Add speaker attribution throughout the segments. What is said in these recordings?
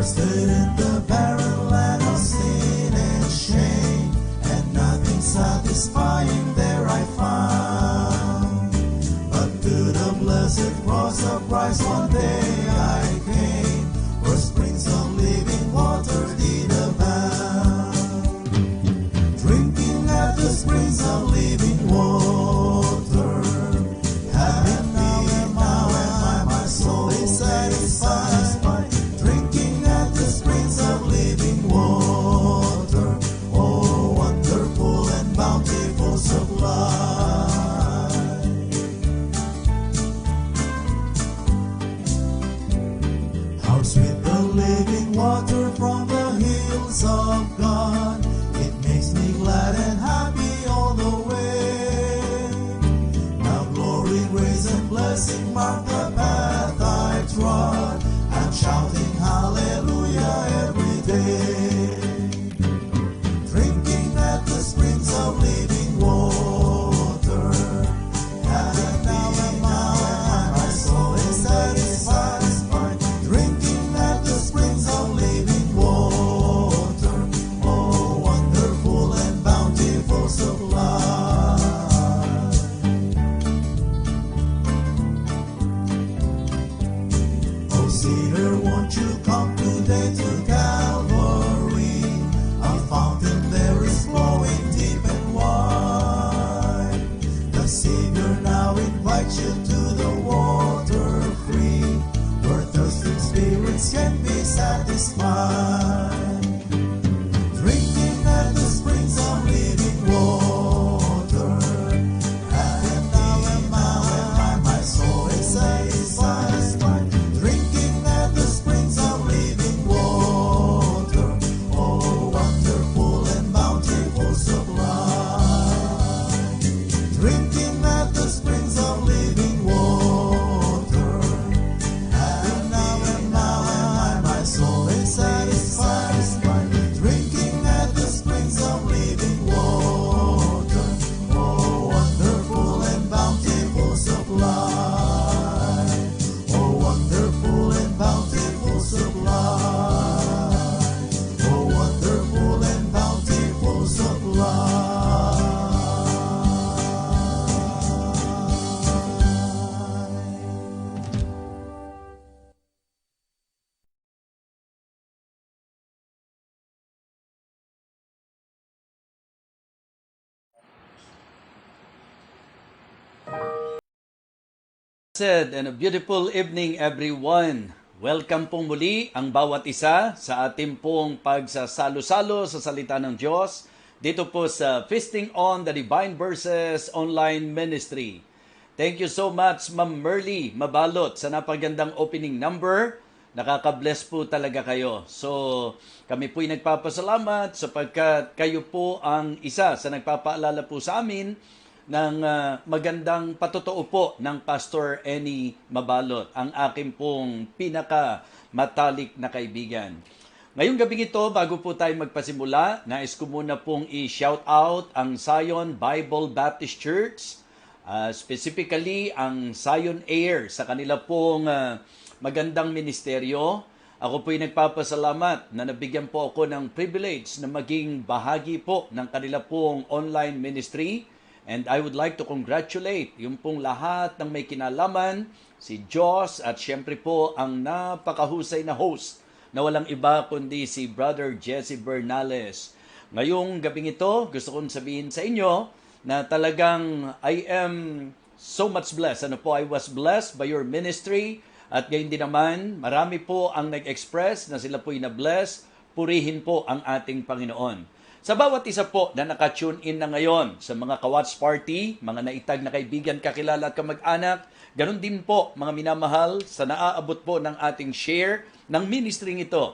Speaker 1: Stood in the barren land of sin and shame, and nothing satisfying there I found. But to the blessed cross of Christ one day I came, where springs of living water did abound. Drinking at the springs of living water, happy now am my soul is satisfied. Water from the hills of God, it makes me glad and happy all the way. Now glory, grace, and blessing mark the path I trod. I'm shouting hallelujah every day. Drinking at the springs of living water, and now my soul is satisfied. Savior, won't you come today to Calvary? A fountain there is flowing deep and wide. The Savior now invites you to the water free, where thirsting spirits can be satisfied. Drinking at the springs of living water, and now my soul is satisfied.
Speaker 2: And a beautiful evening everyone. Welcome pong muli ang bawat isa sa ating pong pagsasalo-salo sa salita ng Diyos dito po sa Feasting on the Divine Verses Online Ministry. Thank you so much Ma'am Merly Mabalot sa napagandang opening number. Nakaka-bless po talaga kayo. So kami po'y nagpapasalamat sapagkat kayo po ang isa sa nagpapaalala po sa amin ng magandang patotoo po ng Pastor Eni Mabalot, ang aking pong pinaka-matalik na kaibigan. Ngayong gabing ito, bago po tayo magpasimula, nais ko muna pong i-shout out ang Zion Bible Baptist Church, specifically ang Zion Air sa kanila pong magandang ministeryo. Ako po'y nagpapasalamat na nabigyan po ako ng privilege na maging bahagi po ng kanila pong online ministry. And I would like to congratulate yung pong lahat ng may kinalaman, si Joss at syempre po ang napakahusay na host na walang iba kundi si Brother Jesse Bernales. Ngayong gabing ito, gusto kong sabihin sa inyo na talagang I am so much blessed. I was blessed by your ministry at gayon din naman, marami po ang nag-express na sila po'y na-bless. Purihin po ang ating Panginoon. Sa bawat isa po na naka-tune in na ngayon sa mga ka-watch party, mga naitag na kaibigan, kakilala at kamag-anak, ganun din po mga minamahal sa naaabot po ng ating share ng ministry ito.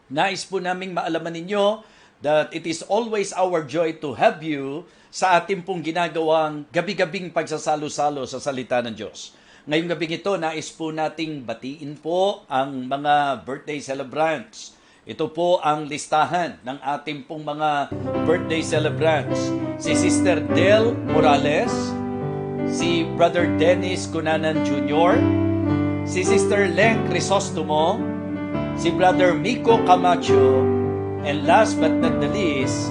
Speaker 2: Nais po naming maalaman ninyo that it is always our joy to have you sa ating pong ginagawang gabi-gabing pagsasalo-salo sa salita ng Diyos. Ngayong gabing ito, nais po nating batiin po ang mga birthday celebrants. Ito po ang listahan ng ating pong mga birthday celebrants. Si Sister Del Morales, si Brother Dennis Cunanan Jr., si Sister Leng Crisostomo, si Brother Miko Camacho, and last but not the least,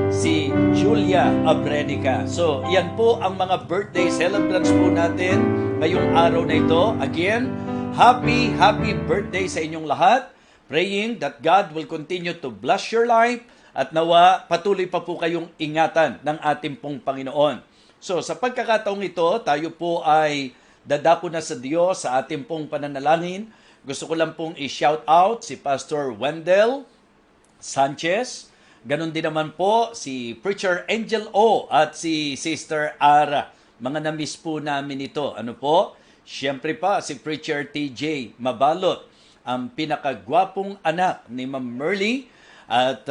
Speaker 2: si Julia Abredica. So, yan po ang mga birthday celebrants po natin ngayong araw na ito. Again, happy birthday sa inyong lahat. Praying that God will continue to bless your life at nawa patuloy pa po kayong ingatan ng ating pong Panginoon. So, sa pagkakataong ito, tayo po ay dadako na sa Diyos sa ating pong pananalangin. Gusto ko lang pong i-shout out si Pastor Wendell Sanchez. Ganon din naman po si Preacher Angel O at si Sister Ara. Mga na-miss po namin ito. Ano po? Siyempre pa si Preacher TJ Mabalot, ang pinakagwapong anak ni Ma'am Merly. At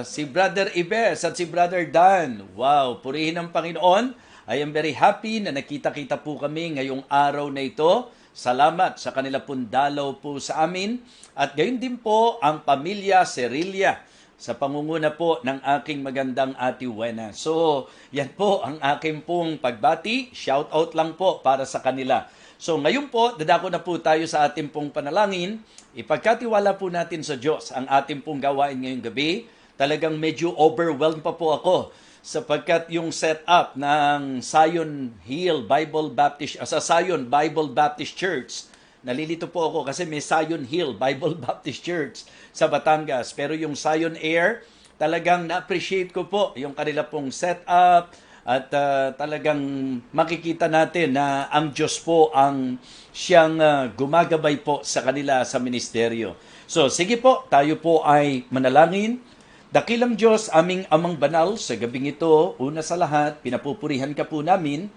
Speaker 2: si Brother Ives at si Brother Dan. Wow, purihin ang Panginoon. I am very happy na nakita-kita po kami ngayong araw na ito. Salamat sa kanila pong dalaw po sa amin. At gayon din po ang pamilya Cerilla sa pangunguna po ng aking magandang Ate Wena. So, yan po ang aking pong pagbati. Shout out lang po para sa kanila. So, ngayon po, dadako na po tayo sa ating pong panalangin. Ipagkatiwala po natin sa Diyos ang ating pong gawain ngayong gabi. Talagang medyo overwhelmed pa po ako sapagkat yung setup ng Zion Hill Bible Baptist, sa Zion Bible Baptist Church, nalilito po ako kasi may Zion Hill Bible Baptist Church sa Batangas. Pero yung Zion Air, talagang na-appreciate ko po yung kanila pong setup at talagang makikita natin na ang Diyos po ang siyang gumagabay po sa kanila sa ministeryo. So sige po, tayo po ay manalangin. Dakilang Diyos, aming amang banal, sa gabing ito, una sa lahat, pinapupurihan ka po namin,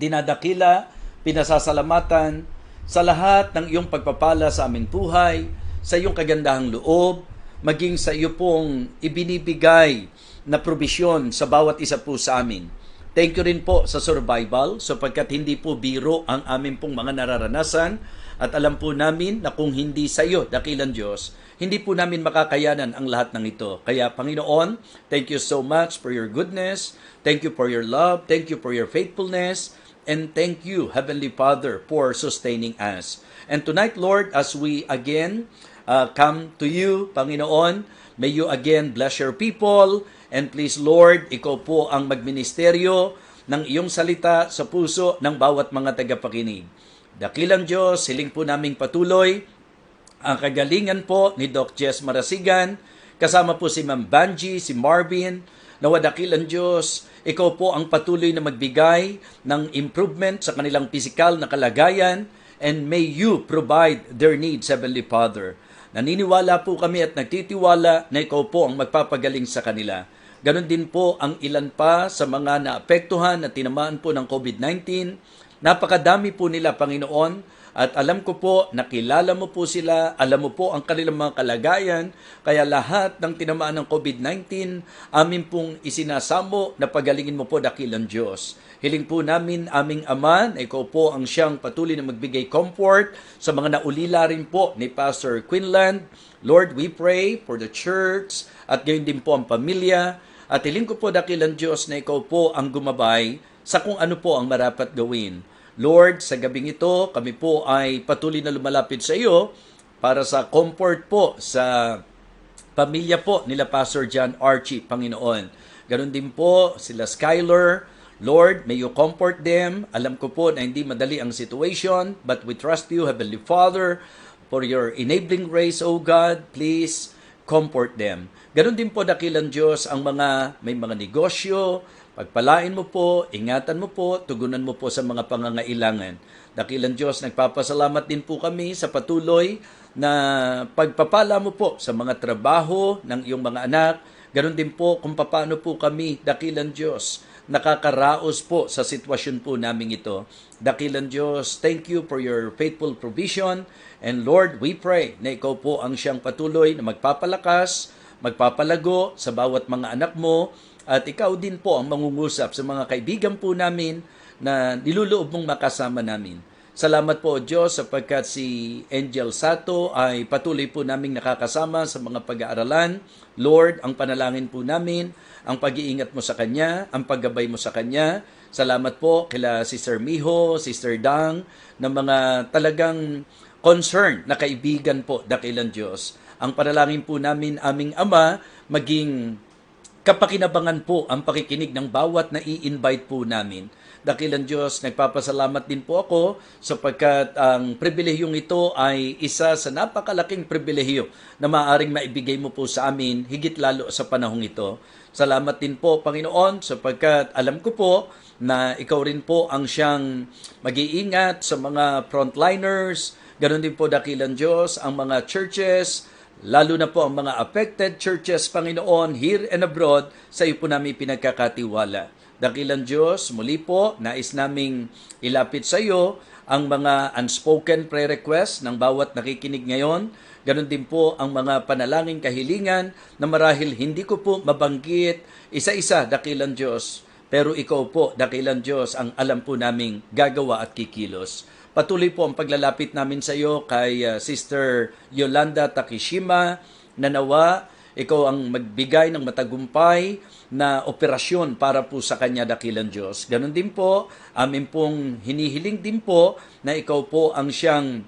Speaker 2: dinadakila, pinasasalamatan, sa lahat ng iyong pagpapala sa aming buhay, sa iyong kagandahang loob, maging sa iyo pong ibinibigay na probisyon sa bawat isa po sa amin. Thank you rin po sa survival, sapagkat hindi po biro ang aming pong mga nararanasan, at alam po namin na kung hindi sa iyo, dakilang Diyos, hindi po namin makakayanan ang lahat ng ito. Kaya Panginoon, thank you so much for your goodness, thank you for your love, thank you for your faithfulness, and thank you, Heavenly Father, for sustaining us. And tonight, Lord, as we again come to you, Panginoon, may you again bless your people, and please, Lord, ikaw po ang magministeryo ng iyong salita sa puso ng bawat mga tagapakinig. Dakilang Diyos, hiling po naming patuloy ang kagalingan po ni Doc Jess Marasigan, kasama po si Ma'am Banji, si Marvin. Nawa dakilang Diyos, ikaw po ang patuloy na magbigay ng improvement sa kanilang pisikal na kalagayan, and may you provide their needs, Heavenly Father. Naniniwala po kami at nagtitiwala na ikaw po ang magpapagaling sa kanila. Ganon din po ang ilan pa sa mga naapektuhan at tinamaan po ng COVID-19. Napakadami po nila, Panginoon, at alam ko po, nakilala mo po sila, alam mo po ang kanilang mga kalagayan, kaya lahat ng tinamaan ng COVID-19, amin pong isinasamo na pagalingin mo po, dakilang Diyos. Hiling po namin, aming Ama, na ikaw po ang siyang patuloy na magbigay comfort sa mga naulila rin po ni Pastor Quinlan. Lord, we pray for the church at gayon din po ang pamilya. At hiling ko po, dakilang Diyos, na ikaw po ang gumabay sa kung ano po ang marapat gawin. Lord, sa gabing ito, kami po ay patuloy na lumalapit sa iyo para sa comfort po sa pamilya po nila Pastor John Archie, Panginoon. Ganon din po sila Skyler. Lord, may you comfort them. Alam ko po na hindi madali ang situation, but we trust you, Heavenly Father, for your enabling grace, O God. Please comfort them. Ganon din po, dakilang Diyos, ang mga may mga negosyo, pagpalain mo po, ingatan mo po, tugunan mo po sa mga pangangailangan. Dakilang Diyos, nagpapasalamat din po kami sa patuloy na pagpapala mo po sa mga trabaho ng iyong mga anak. Ganon din po kung paano po kami, dakilang Diyos, nakakaraos po sa sitwasyon po namin ito. Dakilang Diyos, thank you for your faithful provision. And Lord, we pray na ikaw po ang siyang patuloy na magpapalakas, magpapalago sa bawat mga anak mo, at ikaw din po ang mangungusap sa mga kaibigan po namin na niluloob mong makasama namin. Salamat po, Diyos, sapagkat si Angel Sato ay patuloy po naming nakakasama sa mga pag-aaralan. Lord, ang panalangin po namin, ang pag-iingat mo sa kanya, ang paggabay mo sa kanya. Salamat po kila Sister Miho, Sister Dang, na mga talagang concern na kaibigan po, dakilang Diyos. Ang panalangin po namin, aming Ama, maging kapakinabangan po ang pakikinig ng bawat na i-invite po namin. Dakilang Diyos, nagpapasalamat din po ako sapagkat ang pribilehiyong ito ay isa sa napakalaking pribilehiyo na maaaring maibigay mo po sa amin higit lalo sa panahong ito. Salamat din po, Panginoon, sapagkat alam ko po na ikaw rin po ang siyang mag-iingat sa mga frontliners. Ganon din po, dakilang Diyos, ang mga churches, lalo na po ang mga affected churches, Panginoon, here and abroad, sa iyo po namin pinagkakatiwala. Dakilang Diyos, muli po, nais naming ilapit sa iyo ang mga unspoken prayer requests ng bawat nakikinig ngayon. Ganon din po ang mga panalangin kahilingan na marahil hindi ko po mabanggit isa-isa, dakilang Diyos. Pero ikaw po, dakilang Diyos, ang alam po naming gagawa at kikilos. Patuloy po ang paglalapit namin sa iyo kay Sister Yolanda Takishima, na nawa ikaw ang magbigay ng matagumpay na operasyon para po sa kanya, dakilang Diyos. Ganon din po, amin pong hinihiling din po na ikaw po ang siyang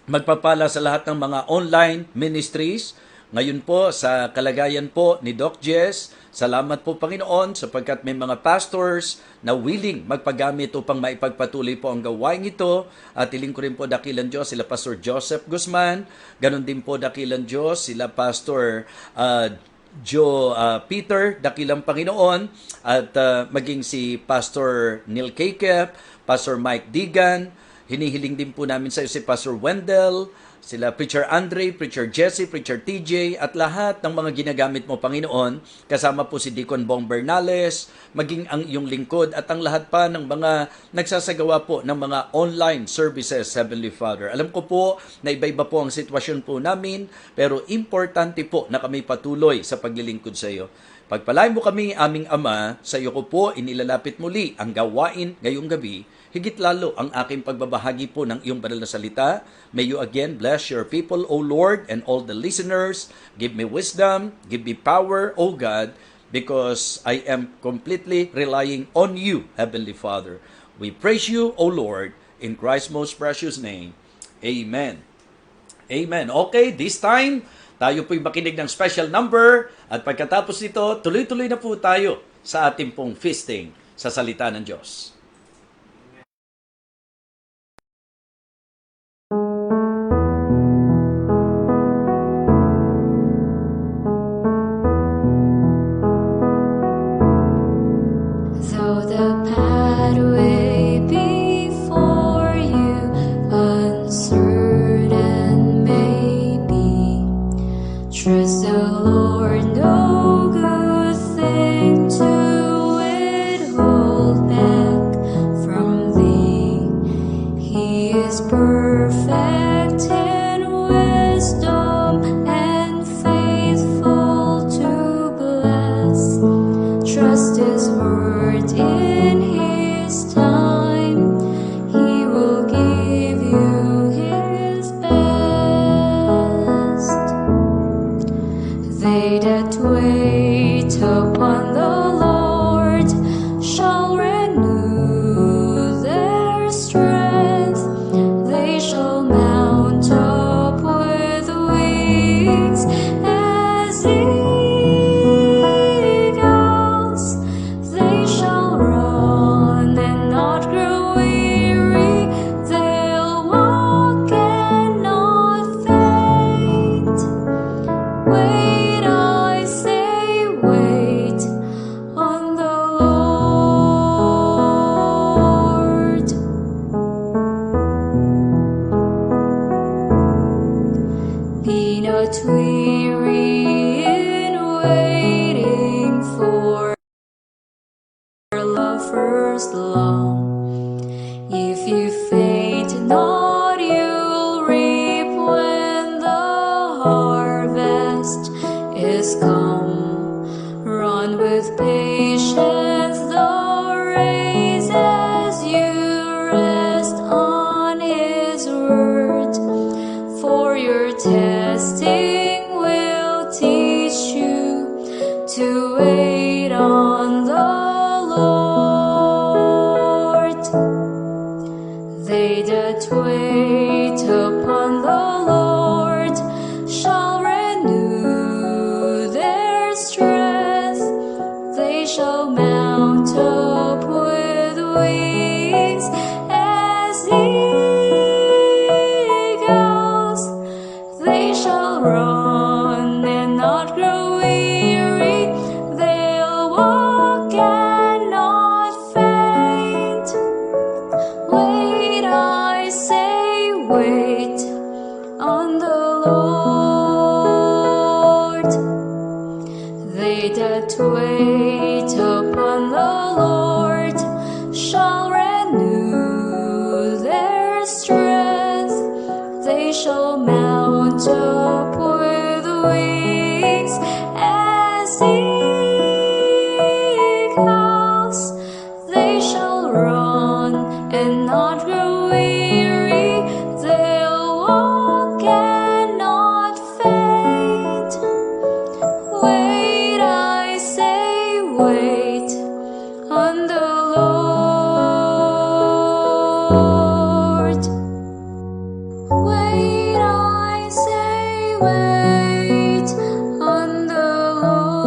Speaker 2: magpapala sa lahat ng mga online ministries. Ngayon po, sa kalagayan po ni Doc Jess, salamat po, Panginoon, sapagkat may mga pastors na willing magpagamit upang maipagpatuloy po ang gawain ito. At iling ko rin po, dakilang Diyos, sila Pastor Joseph Guzman. Ganon din po, dakilang Diyos, sila Pastor Joe Peter, dakilang Panginoon. At maging si Pastor Neil Kekep, Pastor Mike Digan. Hinihiling din po namin sa iyo si Pastor Wendell, sila Preacher Andre, Preacher Jesse, Preacher TJ, at lahat ng mga ginagamit mo, Panginoon, kasama po si Deacon Bong Bernales, maging ang iyong lingkod, at ang lahat pa ng mga nagsasagawa po ng mga online services, Heavenly Father. Alam ko po na iba-iba po ang sitwasyon po namin, pero importante po na kami patuloy sa paglilingkod sa iyo. Pagpalain mo kami, aming Ama, sa iyo ko po inilalapit muli ang gawain ngayong gabi, higit lalo ang aking pagbabahagi po ng iyong banal na salita. May you again bless your people, O Lord, and all the listeners. Give me wisdom, give me power, O God, because I am completely relying on you, Heavenly Father. We praise you, O Lord, in Christ's most precious name. Amen. Amen. Okay, this time, tayo po'y makinig ng special number, at pagkatapos nito, tuloy-tuloy na po tayo sa ating pong feasting sa salita ng Diyos.
Speaker 3: Though the pathway before you uncertain may be, trust the Lord, no good thing to withhold back from thee. He is perfect in wisdom and faithful to bless. Trust His word in His time. He will give you His best. They that wait upon the Lord shall renew their strength. They shall mount up with wings as eagles. They shall run and not grow weary. They'll walk and not faint. Wait, I say, wait on the Lord. Be not weary in waiting, for lovers long. If you faint not, you'll reap when the harvest is come. Run with patience the race as you rest on His word, for your testing will teach you to wait on the Lord. They that wait upon shall run and not grow weary. They'll walk and not faint. Wait, I say, wait on the Lord. They that wait upon the Lord shall renew their strength. They shall mount up with wings as eagles. They shall run and not grow weary. They'll walk and not faint. Wait, I say, wait on the Lord. Wait, I say, wait on the Lord.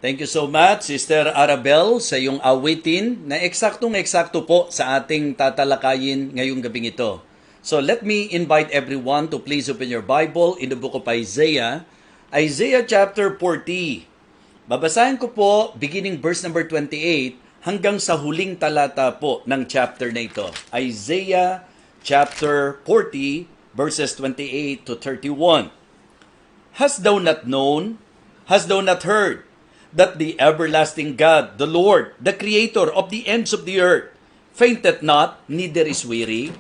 Speaker 2: Thank you so much, Sister Arabel, sa iyong awitin na eksaktong-eksakto po sa ating tatalakayin ngayong gabing ito. So let me invite everyone to please open your Bible in the book of Isaiah, Isaiah chapter 40. Babasahin ko po beginning verse number 28 hanggang sa huling talata po ng chapter na ito. Isaiah chapter 40 verses 28 to 31. Hast thou not known? Hast thou not heard? That the everlasting God, the Lord, the Creator of the ends of the earth, fainteth not, neither is weary.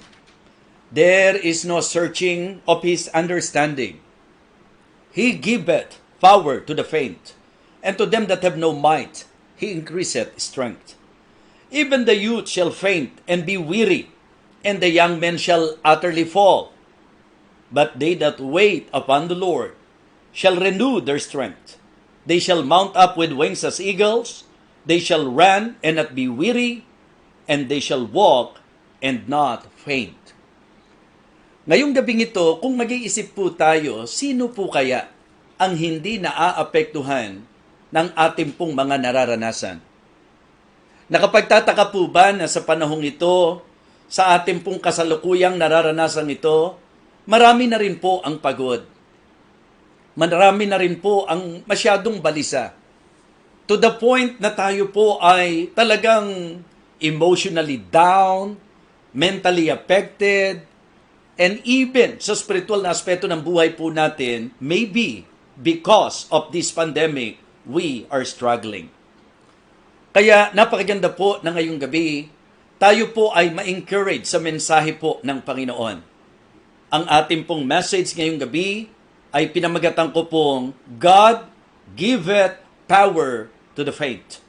Speaker 2: There is no searching of his understanding. He giveth power to the faint, and to them that have no might, he increaseth strength. Even the youth shall faint and be weary, and the young men shall utterly fall. But they that wait upon the Lord shall renew their strength. They shall mount up with wings as eagles. They shall run and not be weary, and they shall walk and not faint. Ngayong gabing ito, kung mag-iisip po tayo, sino po kaya ang hindi naaapektuhan ng ating pong mga nararanasan? Nakapagtataka po ba na sa panahong ito, sa ating pong kasalukuyang nararanasan ito, marami na rin po ang pagod. Marami na rin po ang masyadong balisa. To the point na tayo po ay talagang emotionally down, mentally affected, and even sa spiritual na aspeto ng buhay po natin, maybe because of this pandemic, we are struggling. Kaya napakaganda po na ngayong gabi, tayo po ay ma-encourage sa mensahe po ng Panginoon. Ang ating pong message ngayong gabi ay pinamagatan ko pong God giveth power to the faint.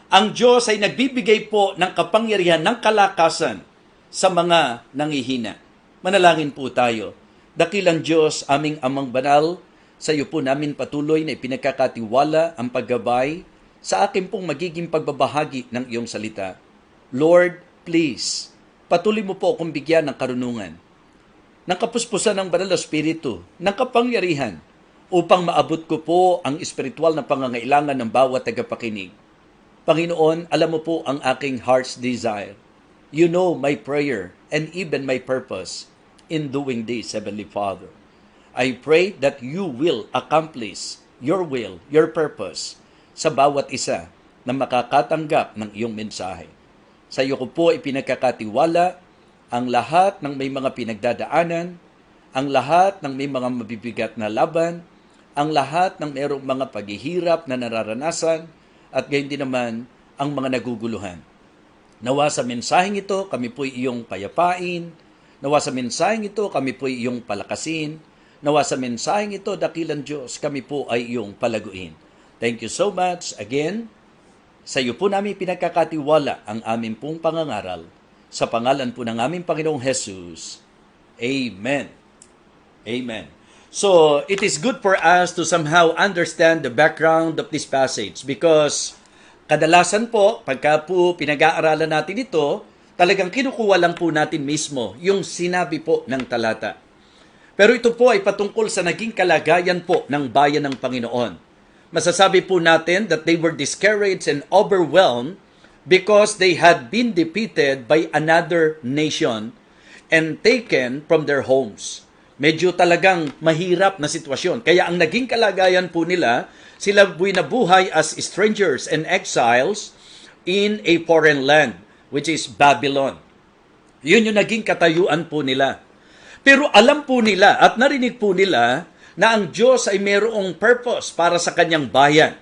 Speaker 2: Ang Diyos ay nagbibigay po ng kapangyarihan, ng kalakasan sa mga nangihina. Manalangin po tayo. Dakilang Diyos, aming Amang Banal, sa iyo po namin patuloy na ipinagkakatiwala ang paggabay sa akin pong magiging pagbabahagi ng iyong salita. Lord, please, patuloy mo po akong bigyan ng karunungan, ng kapuspusan ng Banal na Espiritu, ng kapangyarihan, upang maabot ko po ang espiritual na pangangailangan ng bawat tagapakinig. Panginoon, alam mo po ang aking heart's desire. You know my prayer and even my purpose in doing this, Heavenly Father. I pray that you will accomplish your will, your purpose sa bawat isa na makakatanggap ng iyong mensahe. Sa iyo ko po ipinagkakatiwala ang lahat ng may mga pinagdadaanan, ang lahat ng may mga mabibigat na laban, ang lahat ng mayroong mga paghihirap na nararanasan, at gayon din naman ang mga naguguluhan. Nawa sa mensaheng ito, kami po'y iyong payapain. Nawa sa mensaheng ito, kami po'y iyong palakasin. Nawa sa mensaheng ito, dakilang Diyos, kami po ay iyong palaguin. Thank you so much. Again, sa iyo po namin pinagkakatiwala ang aming pong pangangaral. Sa pangalan po ng aming Panginoong Jesus. Amen. Amen. So, it is good for us to somehow understand the background of this passage because kadalasan po, pagka po pinag-aaralan natin ito, talagang kinukuha lang po natin mismo yung sinabi po ng talata. Pero ito po ay patungkol sa naging kalagayan po ng bayan ng Panginoon. Masasabi po natin that they were discouraged and overwhelmed because they had been defeated by another nation and taken from their homes. Medyo talagang mahirap na sitwasyon. Kaya ang naging kalagayan po nila, sila buhay na buhay as strangers and exiles in a foreign land, which is Babylon. Yun yung naging katayuan po nila. Pero alam po nila at narinig po nila na ang Diyos ay mayroong purpose para sa kanyang bayan.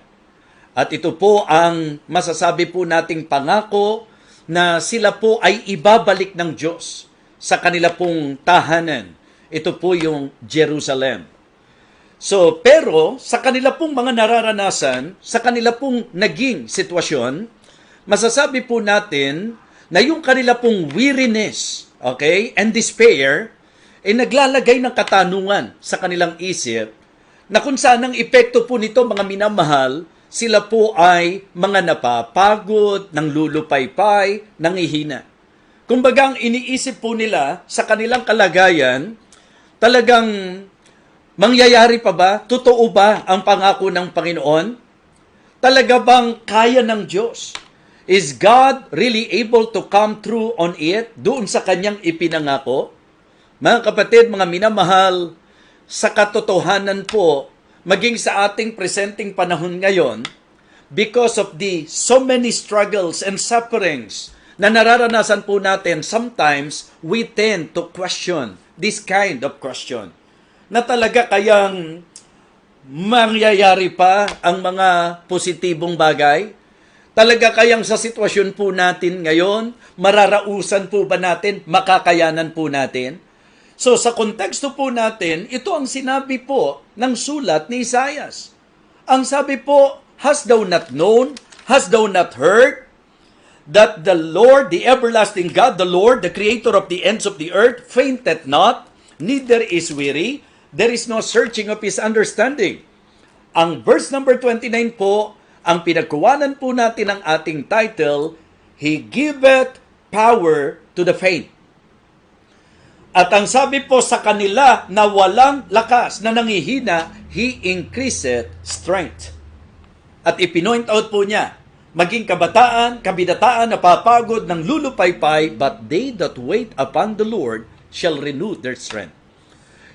Speaker 2: At ito po ang masasabi po nating pangako na sila po ay ibabalik ng Diyos sa kanila pong tahanan. Ito po yung Jerusalem. So, pero sa kanila pong mga nararanasan, sa kanila pong naging sitwasyon, masasabi po natin na yung kanila pong weariness, okay, and despair, ay naglalagay ng katanungan sa kanilang isip na kung saan ang epekto po nito, mga minamahal, sila po ay mga napapagod, nanglulupaypay, nangihina. Kumbaga ang iniisip po nila sa kanilang kalagayan, talagang mangyayari pa ba? Totoo ba ang pangako ng Panginoon? Talaga bang kaya ng Diyos? Is God really able to come through on it doon sa kanyang ipinangako? Mga kapatid, mga minamahal, sa katotohanan po, maging sa ating presenting panahon ngayon, because of the so many struggles and sufferings na nararanasan po natin, sometimes we tend to question this kind of question. Na talaga kayang mangyayari pa ang mga positibong bagay? Talaga kayang sa sitwasyon po natin ngayon, mararausan po ba natin, makakayanan po natin? So sa konteksto po natin, ito ang sinabi po ng sulat ni Isaias. Ang sabi po, has thou not known, has thou not heard, that the Lord, the everlasting God, the Lord, the creator of the ends of the earth, fainteth not, neither is weary, there is no searching of his understanding. Ang verse number 29 po, ang pinagkuwanan po natin ng ating title, He giveth power to the faint. At ang sabi po sa kanila na walang lakas, na nangihina, He increaseth strength. At ipinoint out po niya, maging kabataan, kabidataan, napapagod, ng lulupaypay, but they that wait upon the Lord shall renew their strength.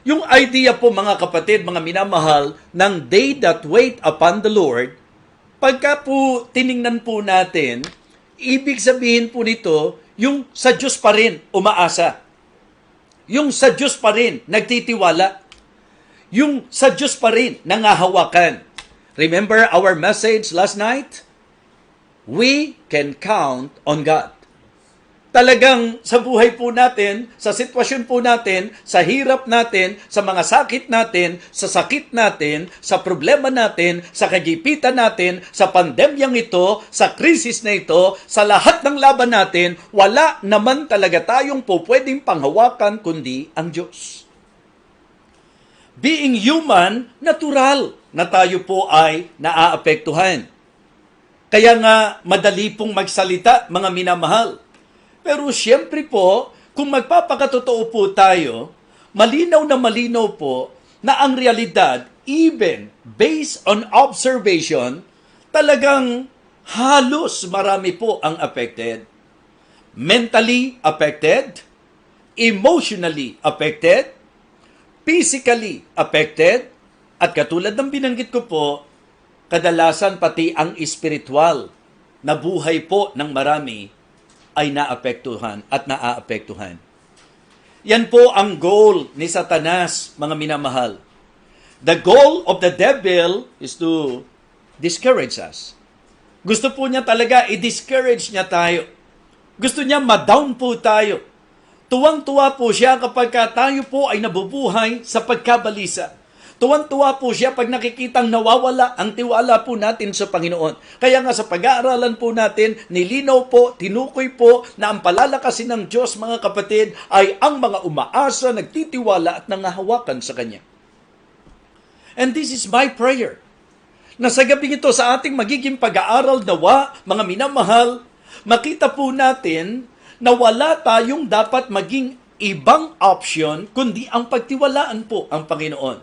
Speaker 2: Yung idea po mga kapatid, mga minamahal, ng they that wait upon the Lord, pagka po tiningnan po natin, ibig sabihin po nito, yung sa Diyos pa rin umaasa. Yung sa Diyos pa rin nagtitiwala. Yung sa Diyos pa rin nangahawakan. Remember our message last night? We can count on God. Talagang sa buhay po natin, sa sitwasyon po natin, sa hirap natin, sa mga sakit natin, sa sakit natin, sa problema natin, sa kagipitan natin, sa pandemyang ito, sa krisis na ito, sa lahat ng laban natin, wala naman talaga tayong po pwedeng panghawakan kundi ang Diyos. Being human, natural na tayo po ay naaapektuhan. Kaya nga madali pong magsalita, mga minamahal. Pero siyempre po, kung magpapakatotoo po tayo, malinaw po na ang realidad, even based on observation, talagang halos marami po ang affected. Mentally affected, emotionally affected, physically affected, at katulad ng binanggit ko po, kadalasan pati ang spiritual na buhay po ng marami ay naapektuhan at naaapektuhan. Yan po ang goal ni Satanas, mga minamahal. The goal of the devil is to discourage us. Gusto po niya talaga i-discourage niya tayo. Gusto niya ma-down po tayo. Tuwang-tuwa po siya kapag tayo po ay nabubuhay sa pagkabalisa. Tuwang-tuwa po siya pag nakikitang nawawala ang tiwala po natin sa Panginoon. Kaya nga sa pag-aaralan po natin, nilinaw po, tinukoy po na ang palalakasin ng Diyos, mga kapatid, ay ang mga umaasa, nagtitiwala at nangahawakan sa Kanya. And this is my prayer, na sa gabing ito sa ating magiging pag-aaral nawa, mga minamahal, makita po natin na wala tayong dapat maging ibang option kundi ang pagtiwalaan po ang Panginoon.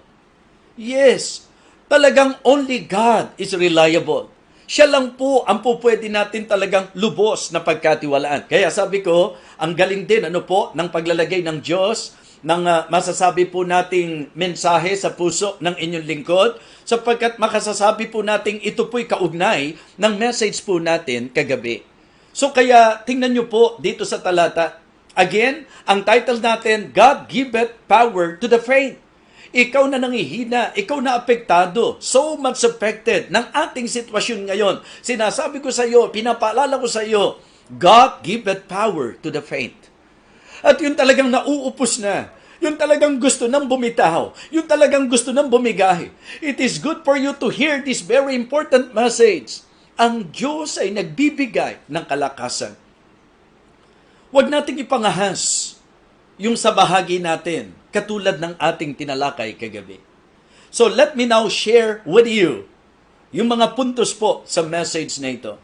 Speaker 2: Yes, talagang only God is reliable. Siya lang po ang pwede natin talagang lubos na pagkatiwalaan. Kaya sabi ko, ang galing din ng paglalagay ng Diyos ng masasabi po nating mensahe sa puso ng inyong lingkod, sapagkat makasasabi po nating ito po'y kaugnay ng message po natin kagabi. So kaya tingnan nyo po dito sa talata. Again, ang title natin, God giveth power to the faint. Ikaw na nangihina, ikaw na apektado, so much affected ng ating sitwasyon ngayon. Sinasabi ko sa iyo, pinapaalala ko sa iyo, God giveth power to the faint. At yun talagang nauupos na, yun talagang gusto nang bumitaw, yun talagang gusto nang bumigahi. It is good for you to hear this very important message. Ang Diyos ay nagbibigay ng kalakasan. Huwag nating ipangahas yung sa bahagi natin, katulad ng ating tinalakay kagabi. So let me now share with you yung mga puntos po sa message na ito.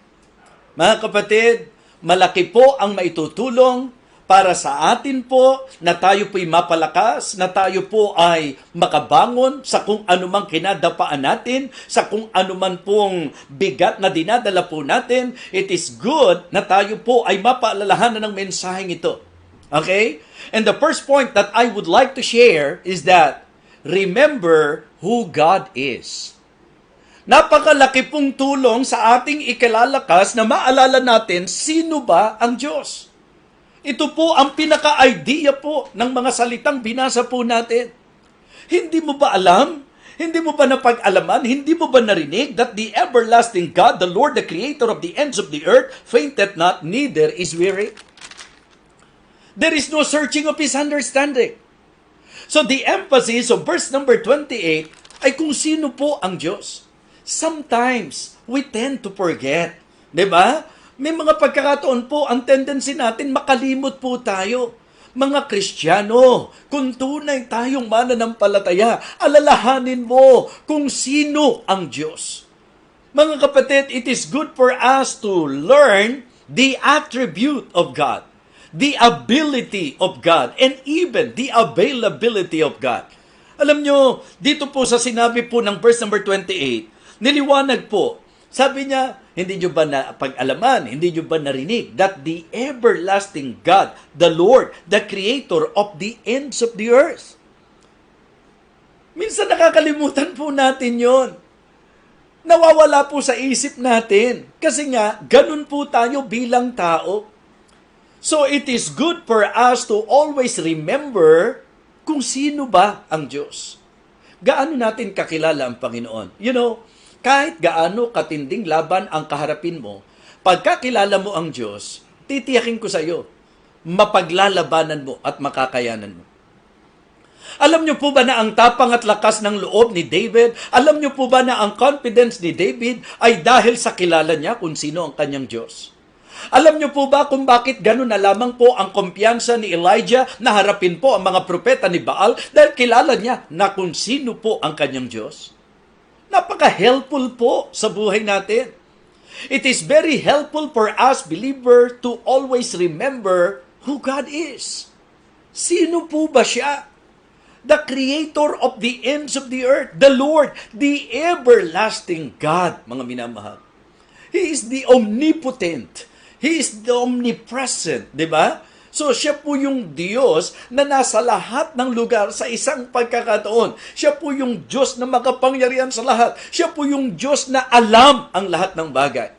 Speaker 2: Mga kapatid, malaki po ang maitutulong para sa atin po na tayo po'y mapalakas, na tayo po ay makabangon sa kung anumang kinadapaan natin, sa kung anuman pong bigat na dinadala po natin. It is good na tayo po ay mapaalalahanan ng mensaheng ito. Okay? And the first point that I would like to share is that remember who God is. Napakalaki pong tulong sa ating ikalalakas na maalala natin sino ba ang Diyos. Ito po ang pinaka-idea po ng mga salitang binasa po natin. Hindi mo ba alam? Hindi mo ba napag-alaman? Hindi mo ba narinig that the everlasting God, the Lord, the Creator of the ends of the earth, fainteth not, neither is weary? There is no searching of His understanding. So the emphasis of verse number 28 ay kung sino po ang Diyos. Sometimes, we tend to forget. Diba? May mga pagkakataon po, ang tendency natin, makalimot po tayo. Mga Kristiyano, kung tunay tayong mananampalataya, alalahanin mo kung sino ang Diyos. Mga kapatid, it is good for us to learn the attribute of God, the ability of God, and even the availability of God. Alam nyo, dito po sa sinabi po ng verse number 28, niliwanag po, sabi niya, hindi nyo ba napag-alaman, hindi nyo ba narinig that the everlasting God, the Lord, the Creator of the ends of the earth? Minsan nakakalimutan po natin yon. Nawawala po sa isip natin. Kasi nga, ganun po tayo bilang tao. So it is good for us to always remember kung sino ba ang Diyos. Gaano natin kakilala ang Panginoon? You know, kahit gaano katinding laban ang kaharapin mo, pagkakilala mo ang Diyos, titiyakin ko sa iyo, mapaglalabanan mo at makakayanan mo. Alam niyo po ba na ang tapang at lakas ng loob ni David, alam niyo po ba na ang confidence ni David ay dahil sa kilala niya kung sino ang kanyang Diyos? Alam niyo po ba kung bakit gano'n na lamang po ang kumpiyansa ni Elijah na harapin po ang mga propeta ni Baal dahil kilala niya na kung sino po ang kanyang Diyos? Napaka-helpful po sa buhay natin. It is very helpful for us believer to always remember who God is. Sino po ba siya? The Creator of the ends of the earth, the Lord, the everlasting God, mga minamahal. He is the omnipotent. He is the omnipresent, di ba? So, siya po yung Diyos na nasa lahat ng lugar sa isang pagkakataon. Siya po yung Diyos na makapangyarihan sa lahat. Siya po yung Diyos na alam ang lahat ng bagay.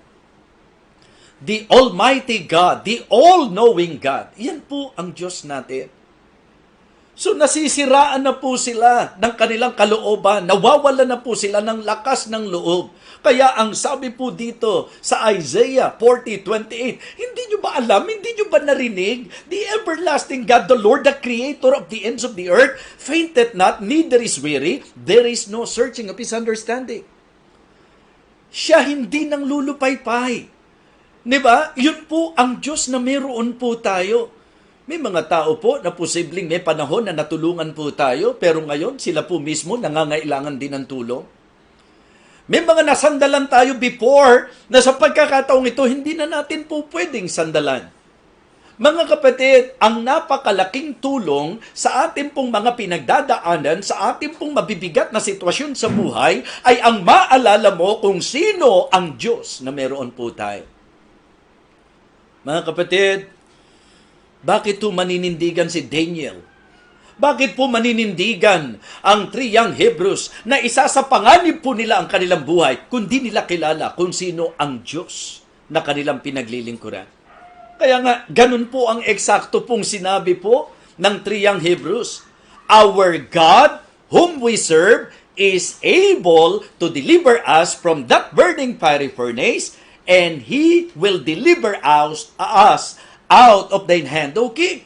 Speaker 2: The Almighty God, the all-knowing God. Yan po ang Diyos natin. So, nasisiraan na po sila ng kanilang kalooban. Nawawalan na po sila ng lakas ng loob. Kaya ang sabi po dito sa Isaiah 40:28, hindi nyo ba alam, hindi nyo ba narinig? The everlasting God, the Lord, the Creator of the ends of the earth, fainteth not, neither is weary, there is no searching of His understanding. Siya hindi nang lulupaypay. Diba? Yun po ang Diyos na meron po tayo. May mga tao po na posibleng may panahon na natulungan po tayo, pero ngayon sila po mismo nangangailangan din ng tulong. May mga nasandalan tayo before na sa pagkakataong ito, hindi na natin po pwedeng sandalan. Mga kapatid, ang napakalaking tulong sa ating pong mga pinagdadaanan, sa ating pong mabibigat na sitwasyon sa buhay, ay ang maalala mo kung sino ang Diyos na meron po tayo. Mga kapatid, bakit po maninindigan si Daniel? Bakit po maninindigan ang 3 young Hebrews na isa sa panganib po nila ang kanilang buhay, kundi nila kilala kung sino ang Diyos na kanilang pinaglilingkuran? Kaya nga, ganun po ang eksakto pong sinabi po ng 3 young Hebrews. Our God, whom we serve, is able to deliver us from that burning fiery furnace, and He will deliver us out of thine hand, O King.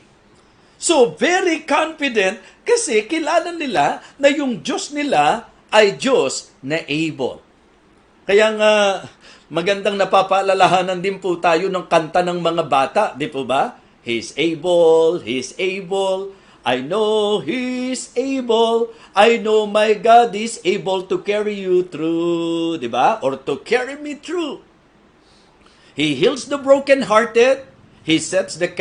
Speaker 2: So, very confident kasi kilala nila na yung Diyos nila ay Diyos na able. Kaya nga, magandang napapaalalahanan din po tayo ng kanta ng mga bata, di po ba? He's able, He's able, I know He's able, I know my God is able to carry you through, di ba? Or to carry me through. He heals the brokenhearted, He sets the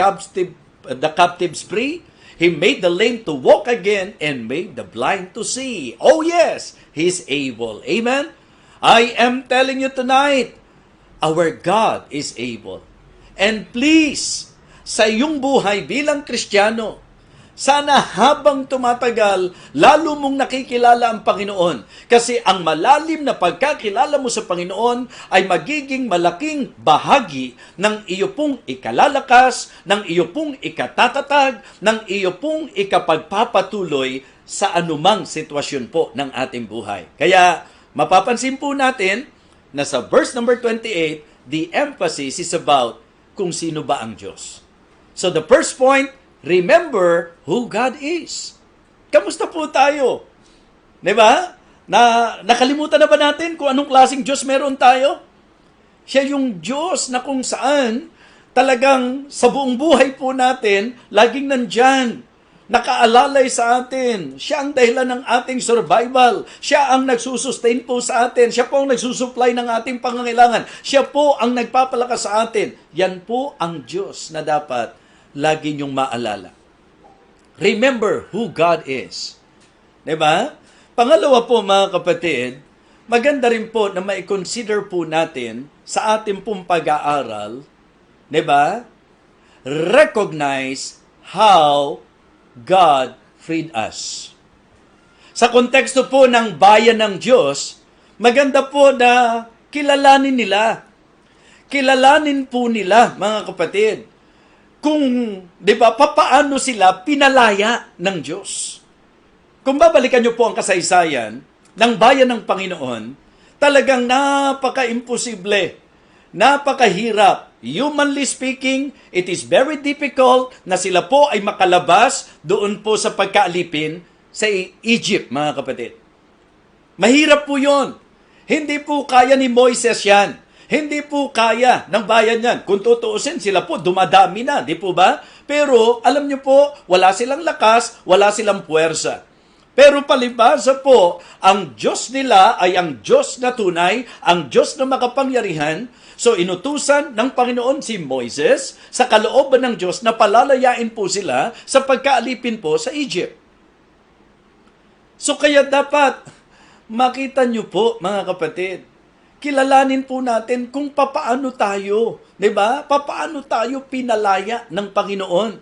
Speaker 2: captives free, He made the lame to walk again and made the blind to see. Oh yes, He's able. Amen? I am telling you tonight, our God is able. And please, sa iyong buhay bilang Kristiyano, sana habang tumatagal, lalo mong nakikilala ang Panginoon. Kasi ang malalim na pagkakilala mo sa Panginoon ay magiging malaking bahagi ng iyo pong ikalalakas, ng iyo pong ikatatatag, ng iyo pong ikapagpapatuloy sa anumang sitwasyon po ng ating buhay. Kaya, mapapansin po natin na sa verse number 28, the emphasis is about kung sino ba ang Diyos. So the first point, remember who God is. Kamusta po tayo? Diba? Nakalimutan na ba natin kung anong klaseng Diyos meron tayo? Siya yung Diyos na kung saan talagang sa buong buhay po natin, laging nandyan. Nakaalalay sa atin. Siya ang dahilan ng ating survival. Siya ang nagsusustain po sa atin. Siya po ang nagsusupply ng ating pangangailangan. Siya po ang nagpapalakas sa atin. Yan po ang Diyos na dapat lagi niyong maalala. Remember who God is. Diba? Pangalawa po mga kapatid, maganda rin po na ma-consider po natin sa ating pong pag-aaral, diba? Recognize how God freed us. Sa konteksto po ng bayan ng Diyos, maganda po na kilalanin nila. Kilalanin po nila, mga kapatid, kung, di ba, papaano sila pinalaya ng Diyos. Kung babalikan niyo po ang kasaysayan ng bayan ng Panginoon, talagang napaka-imposible, napakahirap. Humanly speaking, it is very difficult na sila po ay makalabas doon po sa pagkaalipin sa Egypt, mga kapatid. Mahirap po yon. Hindi po kaya ni Moises yan. Hindi po kaya ng bayan yan. Kung tutuusin, sila po dumadami na, di po ba? Pero alam niyo po, wala silang lakas, wala silang puwersa. Pero palibhasa po, ang Diyos nila ay ang Diyos na tunay, ang Diyos na makapangyarihan. So inutusan ng Panginoon si Moises sa kalooban ng Diyos na palalayain po sila sa pagkaalipin po sa Egypt. So kaya dapat makita niyo po, mga kapatid, kilalanin po natin kung papaano tayo, di ba? Papaano tayo pinalaya ng Panginoon?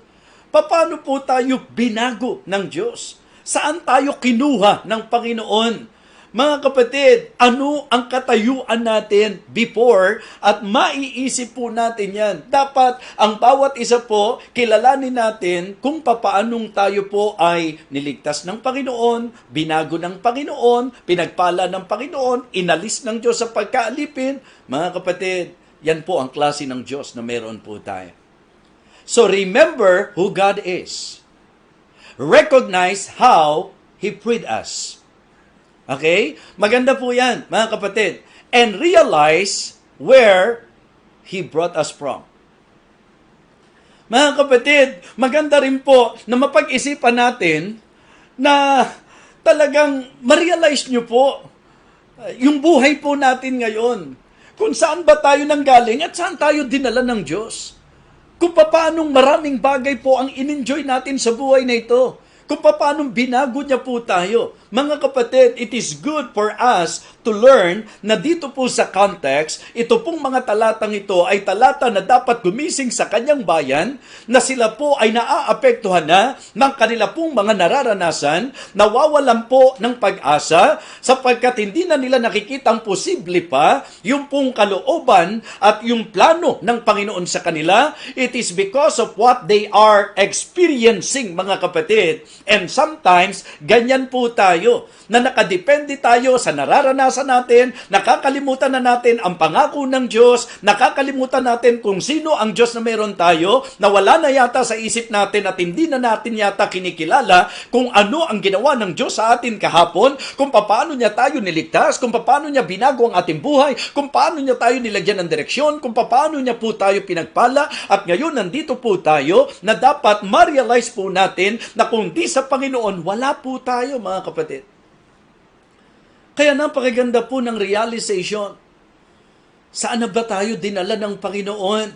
Speaker 2: Papaano po tayo binago ng Diyos? Saan tayo kinuha ng Panginoon? Mga kapatid, ano ang katayuan natin before at maiisip po natin yan. Dapat ang bawat isa po, kilalanin natin kung papaanong tayo po ay niligtas ng Panginoon, binago ng Panginoon, pinagpala ng Panginoon, inalis ng Diyos sa pagkaalipin. Mga kapatid, yan po ang klase ng Diyos na meron po tayo. So remember who God is. Recognize how He freed us. Okay? Maganda po yan, mga kapatid. And realize where He brought us from. Mga kapatid, maganda rin po na mapag-isipan natin na talagang ma-realize nyo po yung buhay po natin ngayon. Kung saan ba tayo nanggaling at saan tayo dinala ng Diyos. Kung paanong maraming bagay po ang in-enjoy natin sa buhay na ito. Kung paanong binago niya po tayo. Mga kapatid, it is good for us to learn na dito po sa context, ito pong mga talatang ito ay talata na dapat gumising sa kanyang bayan, na sila po ay naaapektuhan na ng kanila pong mga nararanasan, nawawalan po ng pag-asa, sapagkat hindi na nila nakikitang posible pa yung pong kalooban at yung plano ng Panginoon sa kanila. It is because of what they are experiencing, mga kapatid. And sometimes, ganyan po tayo, na nakadepende tayo sa nararanasan natin, nakakalimutan na natin ang pangako ng Diyos, nakakalimutan natin kung sino ang Diyos na meron tayo, na wala na yata sa isip natin at hindi na natin yata kinikilala kung ano ang ginawa ng Diyos sa atin kahapon, kung paano niya tayo niligtas, kung paano niya binago ang ating buhay, kung paano niya tayo nilagyan ng direksyon, kung paano niya po tayo pinagpala, at ngayon nandito po tayo na dapat ma-realize po natin na kung di sa Panginoon, wala po tayo, mga kapatid. Kaya napakaganda po ng realization. Saan na ba tayo dinala ng Panginoon?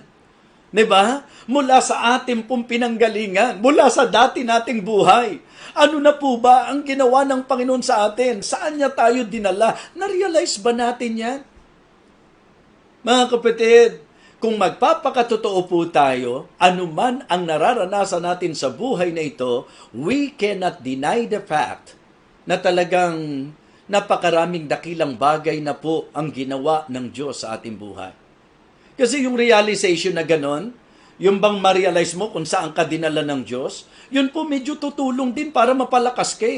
Speaker 2: Diba? Mula sa ating pong pinanggalingan, mula sa dati nating buhay. Ano na po ba ang ginawa ng Panginoon sa atin? Saan niya tayo dinala? Na-realize ba natin yan? Mga kapatid, kung magpapakatotoo po tayo, anuman ang nararanasan natin sa buhay na ito, we cannot deny the fact na talagang napakaraming dakilang bagay na po ang ginawa ng Diyos sa ating buhay. Kasi yung realization na ganon, yung bang ma-realize mo kung saan ka dinala ng Diyos, yun po medyo tutulong din para mapalakas ka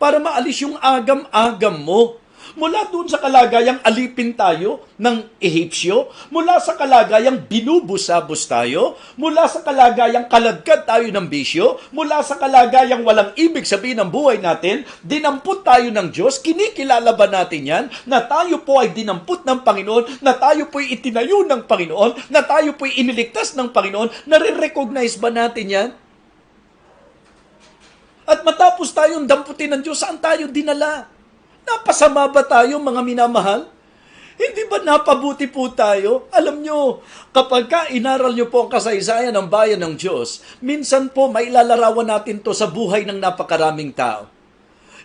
Speaker 2: para maalis yung agam-agam mo. Mula doon sa kalagayang alipin tayo ng Ehipsyo, mula sa kalagayang binubusabos tayo, mula sa kalagayang kalagkad tayo ng bisyo, mula sa kalagayang walang ibig sabihin ng buhay natin, dinamput tayo ng Diyos. Kinikilala ba natin yan? Na tayo po ay dinamput ng Panginoon, na tayo po ay itinayo ng Panginoon, na tayo po ay iniligtas ng Panginoon. Nare-recognize ba natin yan? At matapos tayong damputin ng Diyos, saan tayo dinala? Napasama ba tayo, mga minamahal? Hindi ba napabuti po tayo? Alam nyo, kapag inaral nyo po ang kasaysayan ng bayan ng Diyos, minsan po mailalarawan natin to sa buhay ng napakaraming tao.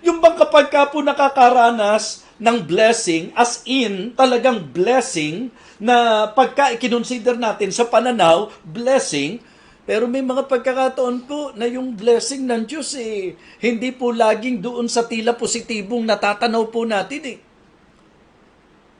Speaker 2: Yung bang kapag po nakakaranas ng blessing, as in talagang blessing, na pagka ikinonsider natin sa pananaw, blessing, pero may mga pagkakataon po na yung blessing ng Diyos hindi po laging doon sa tila positibong natatanaw po natin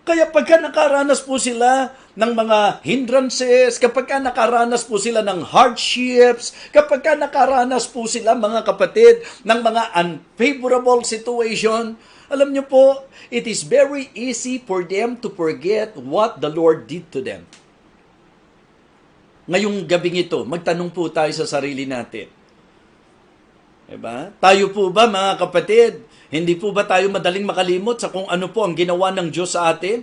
Speaker 2: Kaya pagka nakaranas po sila ng mga hindrances, kapag nakaranas po sila ng hardships, kapag nakaranas po sila, mga kapatid, ng mga unfavorable situation, alam niyo po, it is very easy for them to forget what the Lord did to them. Ngayong gabing ito, magtanong po tayo sa sarili natin. Diba? Tayo po ba, mga kapatid, hindi po ba tayo madaling makalimot sa kung ano po ang ginawa ng Diyos sa atin?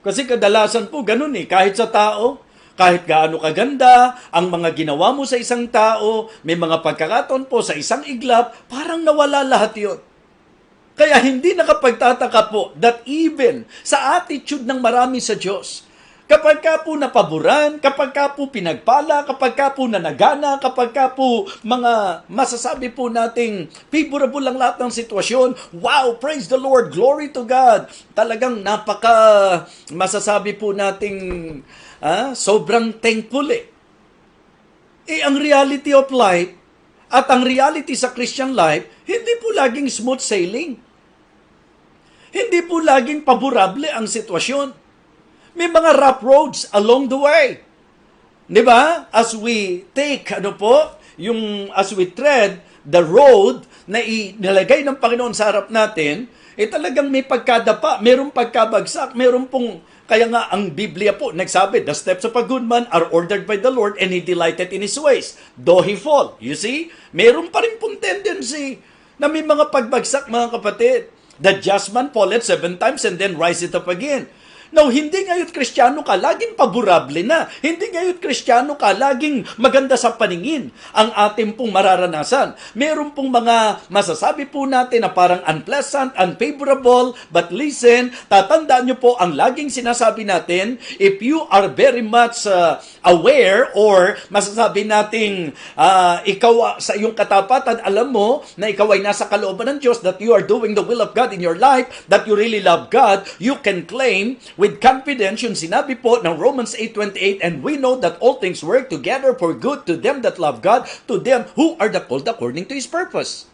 Speaker 2: Kasi kadalasan po ganun kahit sa tao, kahit gaano kaganda, ang mga ginawa mo sa isang tao, may mga pagkakataon po sa isang iglap, parang nawala lahat yun. Kaya hindi nakapagtataka po that even sa attitude ng marami sa Diyos, kapag ka po napaboran, kapag ka po pinagpala, kapag ka po nanagana, kapag ka po mga masasabi po nating favorable lang lahat ng sitwasyon, wow, praise the Lord, glory to God. Talagang napaka masasabi po nating sobrang thankful ang reality of life at ang reality sa Christian life, hindi po laging smooth sailing. Hindi po laging paborable ang sitwasyon. May mga rough roads along the way. 'Di ba? As we take, as we tread the road na inilagay ng Panginoon sa harap natin, talagang may pagkadapa, mayroong pagkabagsak, mayroong pong, kaya nga ang Biblia po, nagsabi, the steps of a good man are ordered by the Lord and He delighted in His ways, though he fall. You see? Mayroon pa rin pong tendency na may mga pagbagsak, mga kapatid. The just man falleth 7 times and then riseth up again. Now, hindi ngayon Kristiyano ka, laging paborable na. Hindi ngayon Kristiyano ka, laging maganda sa paningin ang ating pong mararanasan. Meron pong mga masasabi po natin na parang unpleasant, unfavorable, but listen, tatandaan nyo po ang laging sinasabi natin, if you are very much aware or masasabi nating ikaw sa iyong katapatan, alam mo na ikaw ay nasa kalooban ng Diyos, that you are doing the will of God in your life, that you really love God, you can claim with confidence yung sinabi po ng Romans 8:28, and we know that all things work together for good to them that love God, to them who are the called according to His purpose.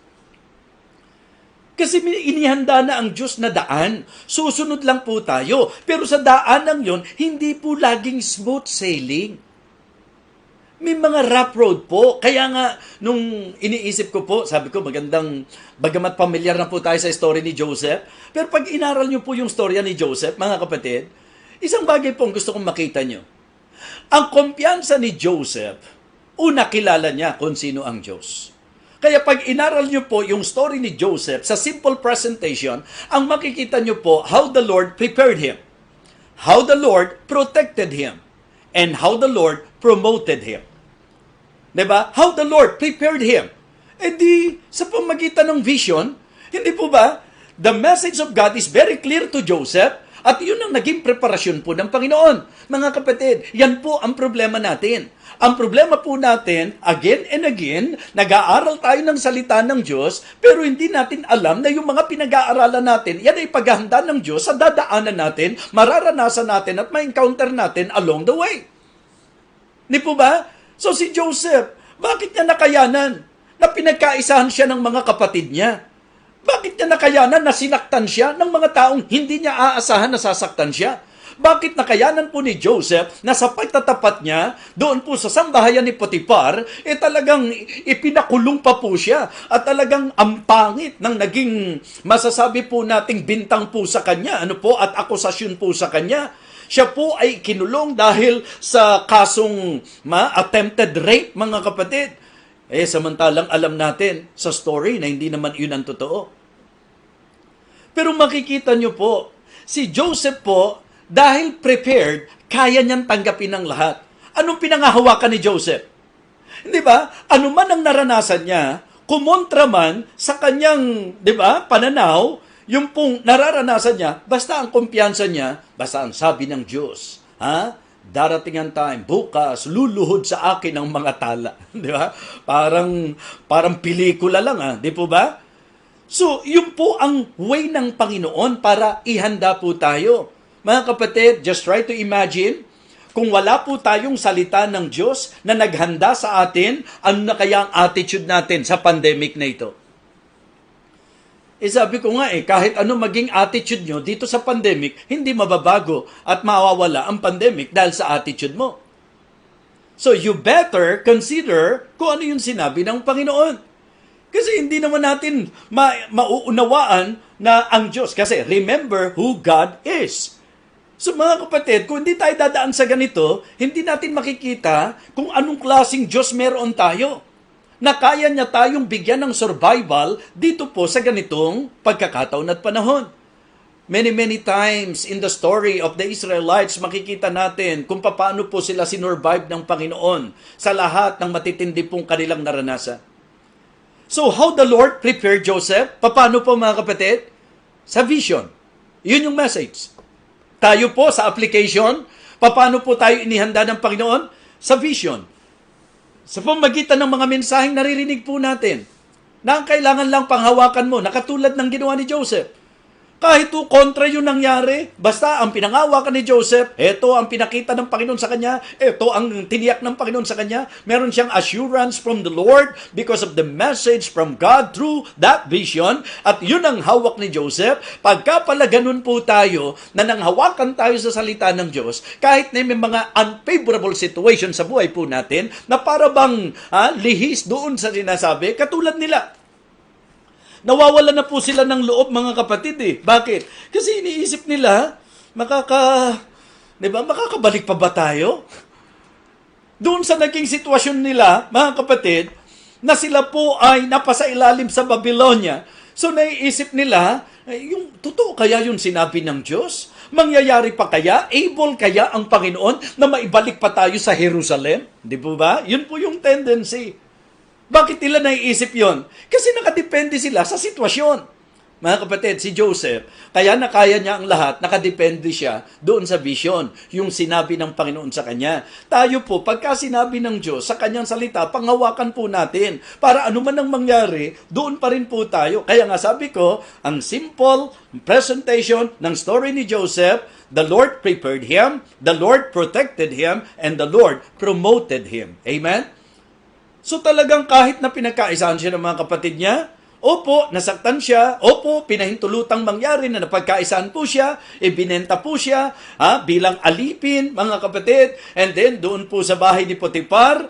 Speaker 2: Kasi inihanda na ang Diyos na daan. Susunod lang po tayo. Pero sa daanang yon, hindi po laging smooth sailing. May mga rough road po. Kaya nga, nung iniisip ko po, sabi ko bagamat pamilyar na po tayo sa story ni Joseph, pero pag inaral nyo po yung storya ni Joseph, mga kapatid, isang bagay po ang gusto kong makita nyo. Ang kumpiyansa ni Joseph, una kilala niya kung sino ang Diyos. Kaya pag inaral nyo po yung story ni Joseph sa simple presentation, ang makikita nyo po how the Lord prepared him, how the Lord protected him, and how the Lord promoted him. Diba? How the Lord prepared him. E di, sa pamagitan ng vision, hindi po ba, the message of God is very clear to Joseph, at yun ang naging preparasyon po ng Panginoon. Mga kapatid, yan po ang problema natin. Ang problema po natin, again and again, nag-aaral tayo ng salita ng Diyos, pero hindi natin alam na yung mga pinag-aaralan natin, yan ay paghahanda ng Diyos sa dadaanan natin, mararanasan natin at ma-encounter natin along the way. Di po ba? So si Joseph, bakit niya nakayanan na pinagkaisahan siya ng mga kapatid niya? Bakit niya nakayanan na sinaktan siya ng mga taong hindi niya aasahan na sasaktan siya? Bakit nakayanan po ni Joseph na sa pagtatapat niya doon po sa sambahayan ni Potiphar, talagang ipinakulong pa po siya at talagang ang pangit ng naging masasabi po nating bintang po sa kanya, at akusasyon po sa kanya. Siya po ay kinulong dahil sa kasong attempted rape, mga kapatid. Samantalang alam natin sa story na hindi naman yun ang totoo. Pero makikita nyo po, si Joseph po, dahil prepared, kaya niyang tanggapin ang lahat. Anong pinangahawakan ni Joseph? Hindi ba? Ano man ang naranasan niya, kumontra man sa kanyang, pananaw, yung pong nararanasan niya, basta ang kumpiyansa niya, basta ang sabi ng Diyos. Darating ang time, bukas, luluhod sa akin ang mga tala. Di ba? Parang pelikula lang, di po ba? So, yun po ang way ng Panginoon para ihanda po tayo. Mga kapatid, just try to imagine, kung wala po tayong salita ng Diyos na naghanda sa atin, ano na kaya ang attitude natin sa pandemic na ito? Sabi ko nga kahit ano maging attitude nyo dito sa pandemic, hindi mababago at mawawala ang pandemic dahil sa attitude mo. So you better consider kung ano yung sinabi ng Panginoon. Kasi hindi naman natin mauunawaan na ang Diyos. Kasi remember who God is. So mga kapatid, kung hindi tayo dadaan sa ganito, hindi natin makikita kung anong klaseng Diyos meron tayo. Na kaya niya tayong bigyan ng survival dito po sa ganitong pagkakataon at panahon. Many times in the story of the Israelites, makikita natin kung paano po sila sinurvive ng Panginoon sa lahat ng matitindi pong kanilang naranasan. So how the Lord prepared Joseph? Paano po mga kapatid? Sa vision. Yun yung message. Tayo po sa application, paano po tayo inihanda ng Panginoon? Sa vision. Sa pamagitan ng mga mensaheng naririnig po natin, na ang kailangan lang panghawakan mo, nakatulad ng ginawa ni Joseph. Kahit kontra yung nangyari, basta ang pinangawakan ni Joseph, ito ang pinakita ng Panginoon sa kanya, ito ang tiniyak ng Panginoon sa kanya, meron siyang assurance from the Lord because of the message from God through that vision, at yun ang hawak ni Joseph. Pagka pala ganun po tayo, na nanghawakan tayo sa salita ng Diyos, kahit na may mga unfavorable situation sa buhay po natin, na para bang lihis doon sa sinasabi, katulad nila. Nawawala na po sila ng loob, mga kapatid Bakit? Kasi iniisip nila, makakabalik pa ba tayo? Doon sa naging sitwasyon nila, mga kapatid, na sila po ay napasailalim sa Babylonia. So naiisip nila, Yung totoo kaya yung sinabi ng Diyos? Mangyayari pa kaya? Able kaya ang Panginoon na maibalik pa tayo sa Jerusalem? Di po ba? Yun po yung tendency. Bakit nila naiisip yon? Kasi nakadepende sila sa sitwasyon. Mga kapatid, si Joseph, kaya nakaya niya ang lahat, nakadepende siya doon sa vision, yung sinabi ng Panginoon sa kanya. Tayo po, pagka sinabi ng Diyos sa kanyang salita, panghawakan po natin. Para anuman ang mangyari, doon pa rin po tayo. Kaya nga sabi ko, ang simple presentation ng story ni Joseph, the Lord prepared him, the Lord protected him, and the Lord promoted him. Amen? So talagang kahit na pinagkaisahan siya ng mga kapatid niya, opo, nasaktan siya. Opo, pinahintulutang mangyari na napagkaisaan po siya. Ibinenta po siya bilang alipin, mga kapatid. And then, doon po sa bahay ni Potiphar,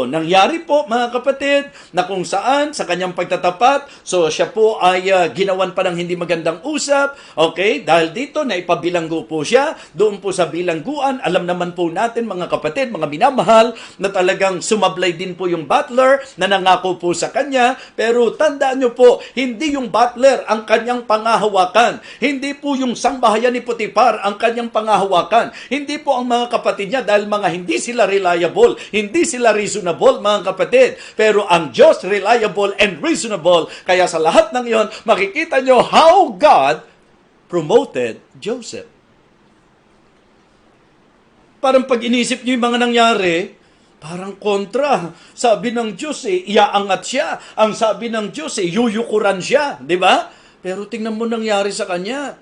Speaker 2: nangyari po, mga kapatid, na kung saan, sa kanyang pagtatapat, so siya po ay ginawan pa ng hindi magandang usap. Okay? Dahil dito, naipabilanggo po siya. Doon po sa bilangguan, alam naman po natin, mga kapatid, mga minamahal, na talagang sumablay din po yung butler na nangako po sa kanya. Pero tandaan nyo po, hindi yung butler ang kanyang pangahawakan. Hindi po yung sangbahayan ni Potiphar ang kanyang pangahawakan. Hindi po ang mga kapatid niya dahil mga hindi sila reliable, hindi sila reasonable, mga kapatid. Pero ang Diyos reliable and reasonable. Kaya sa lahat ng iyon, makikita nyo how God promoted Joseph. Parang pag inisip nyo yung mga nangyari, parang kontra. Sabi ng Diyos iaangat siya. Ang sabi ng Diyos yuyukuran siya. Di ba? Pero tingnan mo nangyari sa kanya.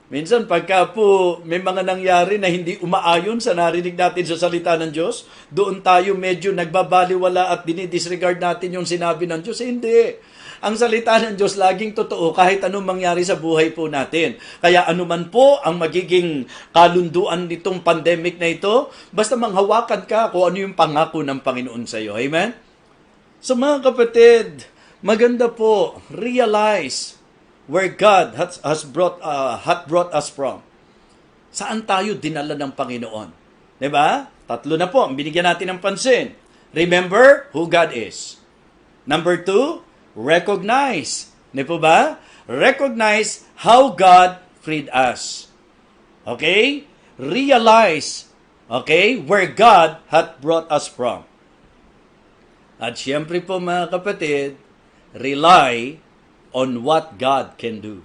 Speaker 2: Minsan pagka po may mga nangyari na hindi umaayon sa narinig natin sa salita ng Diyos, doon tayo medyo nagbabaliwala at dinidisregard natin yung sinabi ng Diyos. Hindi. Ang salita ng Diyos laging totoo kahit anong mangyari sa buhay po natin. Kaya anuman po ang magiging kalunduan nitong pandemic na ito, basta manghawakan ka kung ano yung pangako ng Panginoon sa iyo. Amen? So mga kapatid, maganda po, realize where God has brought us from. Saan tayo dinala ng Panginoon? Diba? 3 na po, binigyan natin ng pansin. Remember who God is. Number 2, recognize. Di po ba? Recognize how God freed us. Okay? Realize, okay, where God hath brought us from. At siyempre po mga kapatid, rely on what God can do.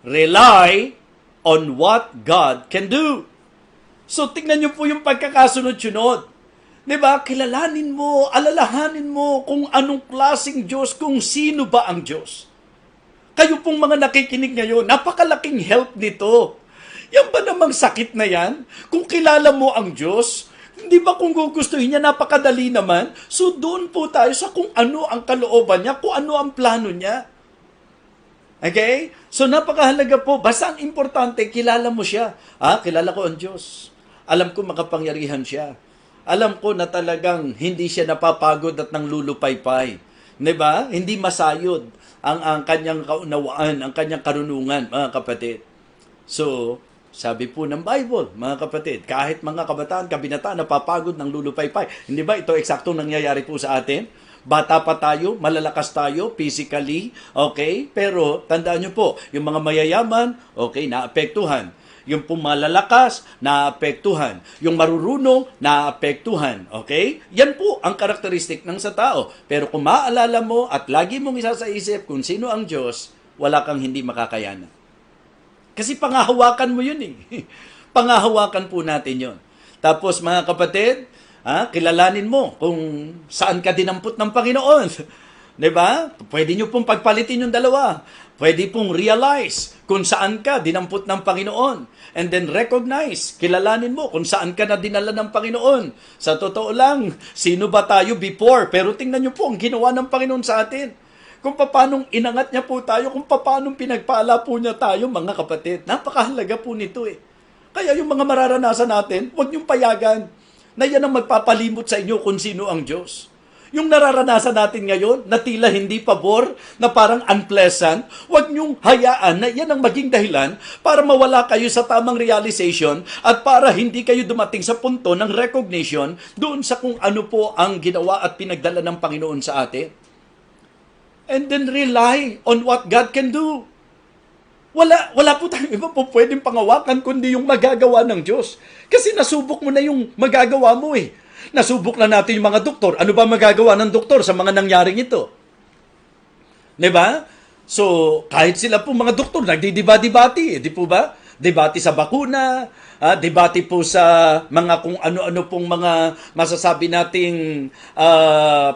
Speaker 2: Rely on what God can do. So tingnan niyo po yung pagkakasunod-sunod. Diba? Kilalanin mo, alalahanin mo kung anong klaseng Diyos, kung sino ba ang Diyos. Kayo pong mga nakikinig ngayon, napakalaking help nito. Yan ba namang sakit na yan? Kung kilala mo ang Diyos, hindi ba kung gugustuhin niya, napakadali naman? So doon po tayo sa kung ano ang kalooban niya, kung ano ang plano niya. Okay? So napakahalaga po, basta ang importante, kilala mo siya. Kilala ko ang Diyos. Alam ko makapangyarihan siya. Alam ko na talagang hindi siya napapagod at nanglulupaypay. Diba? Hindi masayod ang kanyang kaunawaan, ang kanyang karunungan, mga kapatid. So, sabi po ng Bible, mga kapatid, kahit mga kabataan, kabinataan, napapagod ng lulupaypay. Hindi ba ito eksaktong nangyayari po sa atin? Bata pa tayo, malalakas tayo, physically, okay? Pero, tandaan nyo po, yung mga mayayaman, okay, naapektuhan. Yung pumalalakas, naapektuhan. Yung marurunong, naapektuhan. Okay? Yan po ang karakteristik ng sa tao. Pero kung maaalala mo at lagi mong isa sa isip kung sino ang Diyos, wala kang hindi makakayanan. Kasi pangahawakan mo yun eh. Pangahawakan po natin yun. Tapos mga kapatid, kilalanin mo kung saan ka dinampot ng Panginoon. Diba? Pwede nyo pong pagpalitin yung dalawa. Pwede pong realize kung saan ka dinampot ng Panginoon. And then recognize, kilalanin mo kung saan ka na dinala ng Panginoon. Sa totoo lang, sino ba tayo before? Pero tingnan nyo po ang ginawa ng Panginoon sa atin. Kung paano inangat niya po tayo, kung paano pinagpala po niya tayo, mga kapatid. Napakahalaga po nito eh. Kaya yung mga mararanasan natin, huwag niyong payagan na yan ang magpapalimot sa inyo kung sino ang Diyos. Yung nararanasan natin ngayon, na tila hindi pabor, na parang unpleasant, huwag niyong hayaan na yan ang maging dahilan para mawala kayo sa tamang realization at para hindi kayo dumating sa punto ng recognition doon sa kung ano po ang ginawa at pinagdala ng Panginoon sa atin. And then rely on what God can do. Wala po tayong iba po pwedeng pangawakan kundi yung magagawa ng Diyos. Kasi nasubok mo na yung magagawa mo eh. Nasubok na natin yung mga doktor. Ano ba magagawa ng doktor sa mga nangyaring ito? Diba? So, kahit sila po mga doktor, nagdidiba-dibati, di po ba? Debate sa bakuna, debate po sa mga kung ano-ano pong mga masasabi nating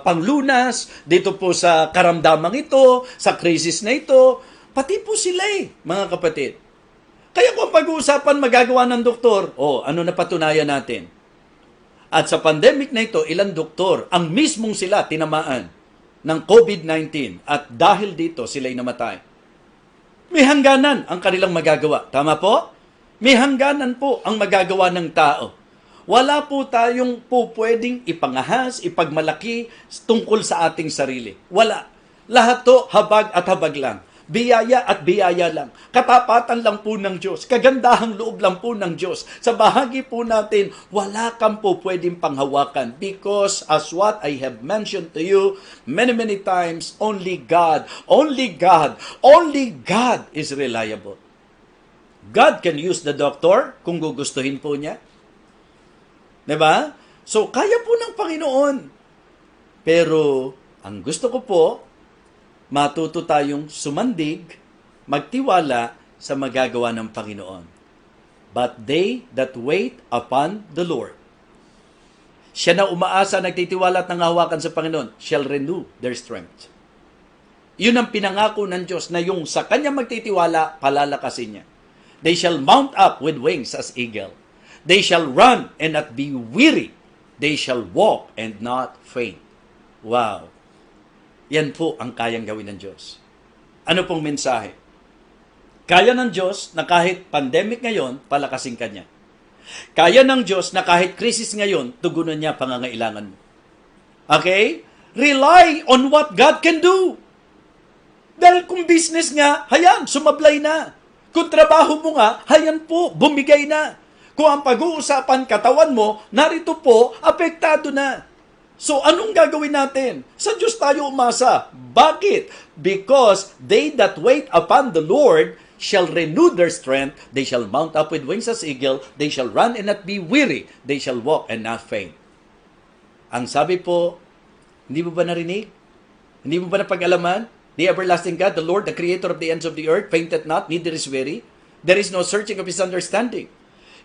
Speaker 2: panglunas, dito po sa karamdamang ito, sa krisis na ito, pati po sila mga kapatid. Kaya kung pag-uusapan magagawa ng doktor, ano na patunayan natin? At sa pandemic na ito, ilang doktor, ang mismong sila tinamaan ng COVID-19 at dahil dito sila'y namatay. May hangganan ang kanilang magagawa. Tama po? May hangganan po ang magagawa ng tao. Wala po tayong po pwedeng ipangahas, ipagmalaki tungkol sa ating sarili. Wala. Lahat to habag at habag lang. Biyaya at biyaya lang. Katapatan lang po ng Diyos. Kagandahang loob lang po ng Diyos. Sa bahagi po natin, wala kang po pwedeng panghawakan. Because as what I have mentioned to you many times, only God is reliable. God can use the doctor kung gugustuhin po niya. Diba? So, kaya po ng Panginoon. Pero, ang gusto ko po, matuto tayong sumandig, magtiwala sa magagawa ng Panginoon. But they that wait upon the Lord, siya na umaasa, nagtitiwala at nangahawakan sa Panginoon, shall renew their strength. Yun ang pinangako ng Diyos na yung sa Kanya magtitiwala, palalakasin niya. They shall mount up with wings as eagle. They shall run and not be weary. They shall walk and not faint. Wow! Yan po ang kayang gawin ng Diyos. Ano pong mensahe? Kaya ng Diyos na kahit pandemic ngayon, palakasin ka niya. Kaya ng Diyos na kahit krisis ngayon, tugunan niya pangangailangan mo. Okay? Rely on what God can do. Dahil kung business nga, hayan, sumablay na. Kung trabaho mo nga, hayan po, bumigay na. Kung ang pag-uusapan katawan mo, narito po, apektado na. So, anong gagawin natin? Sa Diyos tayo umasa. Bakit? Because they that wait upon the Lord shall renew their strength. They shall mount up with wings as eagle. They shall run and not be weary. They shall walk and not faint. Ang sabi po, hindi mo ba narinig? Hindi mo ba napag-alaman? The everlasting God, the Lord, the creator of the ends of the earth, fainteth not, neither is weary. There is no searching of His understanding.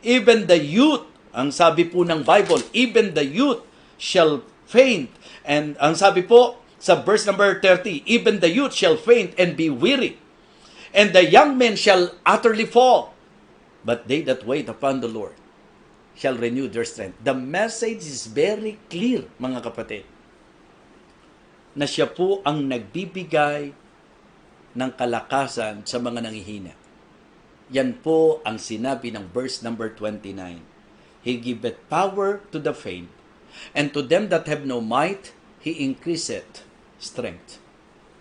Speaker 2: Even the youth, ang sabi po ng Bible, even the youth shall faint. And ang sabi po sa verse number 30, even the youth shall faint and be weary, and the young men shall utterly fall. But they that wait upon the Lord shall renew their strength. The message is very clear, mga kapatid, na siya po ang nagbibigay ng kalakasan sa mga nanghihina. Yan po ang sinabi ng verse number 29. He giveth power to the faint, and to them that have no might, He increaseth strength.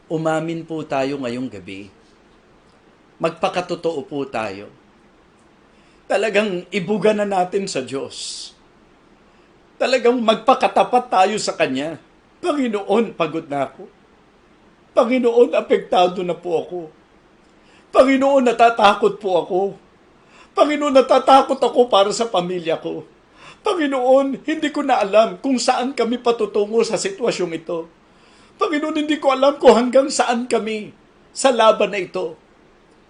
Speaker 2: Umamin po tayo ngayong gabi. Magpakatotoo po tayo. Talagang ibuga na natin sa Diyos. Talagang magpakatapat tayo sa Kanya. Panginoon, pagod na ako. Panginoon, apektado na po ako. Panginoon, natatakot po ako. Panginoon, natatakot ako para sa pamilya ko. Panginoon, hindi ko na alam kung saan kami patutungo sa sitwasyong ito. Panginoon, hindi ko alam kung hanggang saan kami sa laban na ito.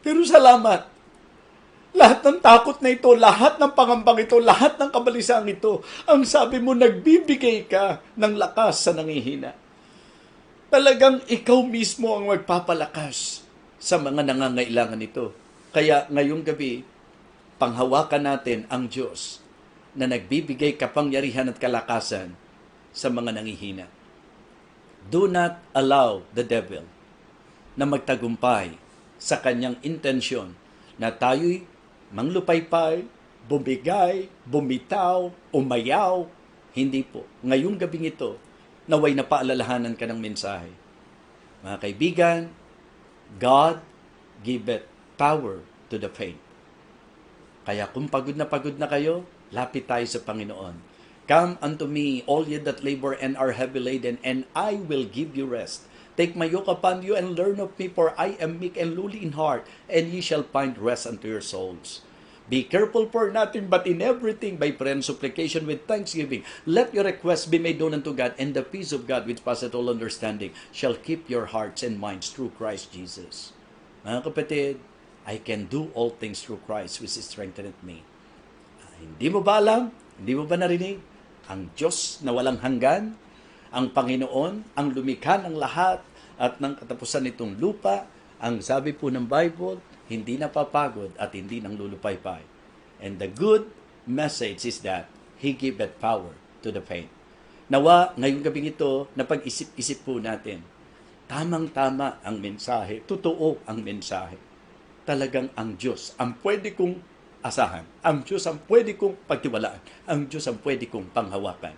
Speaker 2: Pero salamat. Lahat ng takot na ito, lahat ng pangambang ito, lahat ng kabalisang ito, ang sabi mo, nagbibigay ka ng lakas sa nanghihina. Talagang ikaw mismo ang magpapalakas sa mga nangangailangan ito. Kaya ngayong gabi, panghawakan natin ang Diyos na nagbibigay kapangyarihan at kalakasan sa mga nanghihina. Do not allow the devil na magtagumpay sa kanyang intensyon na tayo'y manglupaypay, bumigay, bumitaw, umayaw. Hindi po. Ngayong gabing ito, naway napaalalahanan ka ng mensahe. Mga kaibigan, God giveth power to the faint. Kaya kung pagod na kayo, lapit tayo sa Panginoon. Come unto me, all ye that labor and are heavy laden, and I will give you rest. Take my yoke upon you and learn of me, for I am meek and lowly in heart, and ye shall find rest unto your souls. Be careful for nothing, but in everything by prayer and supplication with thanksgiving. Let your requests be made known unto God, and the peace of God, which passeth all understanding, shall keep your hearts and minds through Christ Jesus. Mga kapatid, I can do all things through Christ, which strengtheneth me. Hindi mo ba alam? Hindi mo ba narinig? Ang Diyos na walang hanggan, ang Panginoon, ang lumikha ng lahat at ng katapusan nitong lupa, ang sabi po ng Bible, hindi napapagod at hindi nang lulupaypay. And the good message is that He giveth power to the faint. Nawa, ngayong gabing ito, napag-isip-isip po natin, tamang-tama ang mensahe, totoo ang mensahe. Talagang ang Diyos ang pwede kong asahan. Ang Diyos ang pwede kong pagtiwalaan. Ang Diyos ang pwede kong panghawakan.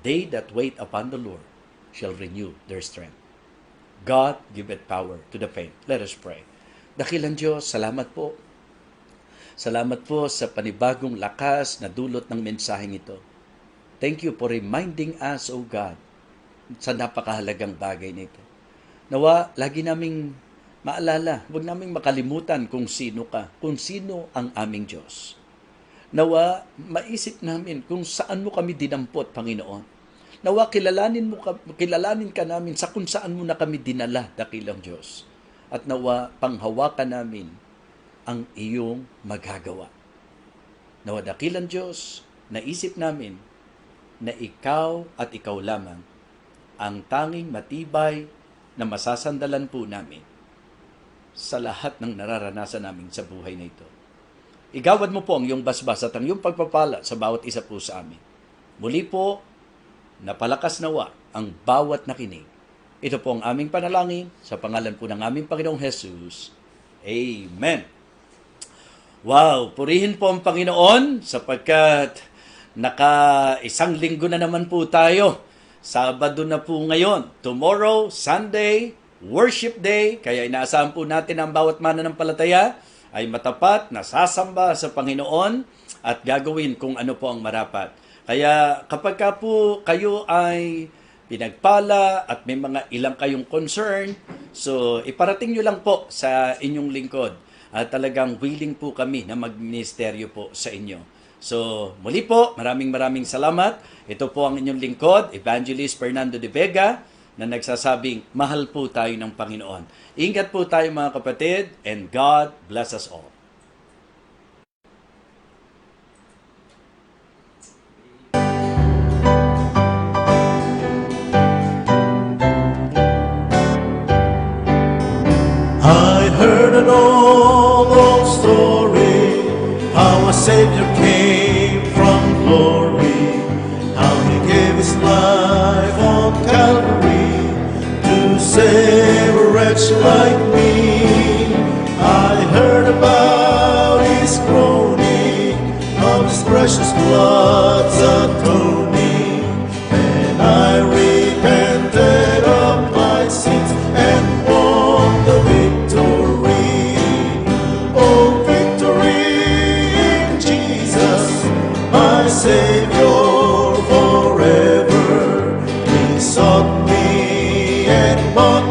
Speaker 2: They that wait upon the Lord shall renew their strength. God giveth power to the faint. Let us pray. Dakilang Diyos, salamat po. Salamat po sa panibagong lakas na dulot ng mensaheng ito. Thank you for reminding us, O God, sa napakahalagang bagay nito. Nawa, lagi naming maalala, huwag naming makalimutan kung sino ka, kung sino ang aming Diyos. Nawa, maisip namin kung saan mo kami dinampot, Panginoon. Nawa, kilalanin ka namin sa kung saan mo na kami dinala, dakilang Diyos. At nawa, panghawakan namin ang iyong magagawa. Nawa, dakilang Diyos, naisip namin na ikaw at ikaw lamang ang tanging matibay na masasandalan po namin sa lahat ng nararanasan namin sa buhay na ito. Igawad mo po ang iyong basbas at ang iyong pagpapala sa bawat isa po sa amin. Muli po, napalakas nawa ang bawat nakinig. Ito po ang aming panalangin sa pangalan po ng aming Panginoong Jesus. Amen. Wow, purihin po ang Panginoon sapagkat naka-isang linggo na naman po tayo. Sabado na po ngayon. Tomorrow, Sunday, Worship Day. Kaya inaasahan po natin ang bawat mananampalataya ay matapat, nasasamba sa Panginoon at gagawin kung ano po ang marapat. Kaya kapag ka po kayo ay pinagpala at may mga ilang kayong concern, so iparating nyo lang po sa inyong lingkod. At talagang willing po kami na magministeryo po sa inyo. So muli po, maraming salamat. Ito po ang inyong lingkod, Evangelist Fernando de Vega, na nagsasabing, mahal po tayo ng Panginoon. Ingat po tayo mga kapatid, and God bless us all.
Speaker 1: I heard an old story, how a Savior came from glory, how He gave His life on Calvary to save a wretch like me. I heard about His groaning, of His precious blood's atoning, and I repented of my sins and won the victory. Oh, victory in Jesus, my Savior forever. He sought me and bought